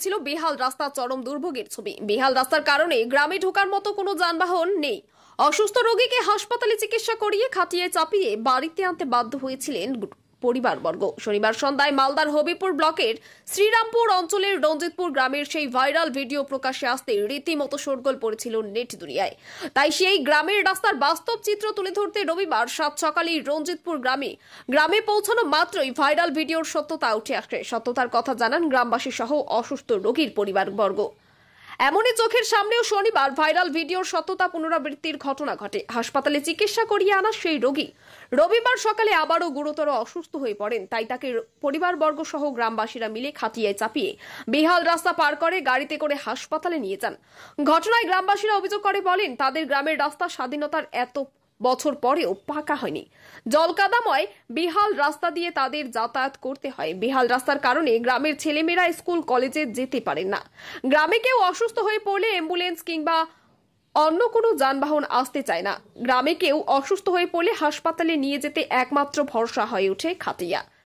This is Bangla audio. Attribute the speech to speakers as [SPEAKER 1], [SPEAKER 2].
[SPEAKER 1] ছিল বেহাল রাস্তা চরম দুর্ভোগের ছবি। বেহাল রাস্তার কারণে গ্রামে ঢোকার মতো কোনো যানবাহন নেই। অসুস্থ রোগীকে হাসপাতালে চিকিৎসা করিয়ে খাটিয়ে চাপিয়ে বাড়িতে আনতে বাধ্য হয়েছিলেন পরিবারবর্গ। শনিবার সন্ধ্যায় মালদার হবিপুর ব্লকের শ্রীরামপুর অঞ্চলের রঞ্জিতপুর গ্রামের সেই ভাইরাল ভিডিও প্রকাশ্যে আসতে রীতিমতো শোরগোল পড়েছিল নেট দুনিয়ায়। তাই সেই গ্রামের রাস্তার বাস্তব চিত্র তুলে ধরতে রবিবার সাত সকালে রঞ্জিতপুর গ্রামে পৌঁছানো মাত্রই ভাইরাল ভিডিওর সত্যতা উঠে আসে। সত্যতার কথা জানান গ্রামবাসী সহ অসুস্থ রোগীর পরিবারবর্গ। এমনই চোখের সামনেও শনিবার ভাইরাল ভিডিওর সত্যতা পুনরাবৃত্তির ঘটনা ঘটে। হাসপাতালে চিকিৎসা করিয়ে আনা সেই রোগী রবিবার সকালে আবারও গুরুতর অসুস্থ হয়ে পড়েন। তাই তাকে পরিবারবর্গ সহ গ্রামবাসীরা মিলে খাটিয়ে চাপিয়ে বেহাল রাস্তা পার করে গাড়িতে করে হাসপাতালে নিয়ে যান। ঘটনায় গ্রামবাসীরা অভিযোগ করে বলেন, তাদের গ্রামের রাস্তা স্বাধীনতার এত বছর পরেও পাকা হয়নি। জলকাদাময় বেহাল রাস্তা দিয়ে তাদের যাতায়াত করতে হয়। বেহাল রাস্তার কারণে গ্রামের ছেলেমেয়েরা স্কুল কলেজে যেতে পারেন না। গ্রামে কেউ অসুস্থ হয়ে পড়লে অ্যাম্বুলেন্স কিংবা অন্য কোনো যানবাহন আসতে চায় না। গ্রামে কেউ অসুস্থ হয়ে পড়লে হাসপাতালে নিয়ে যেতে একমাত্র ভরসা হয়ে ওঠে খাটিয়া।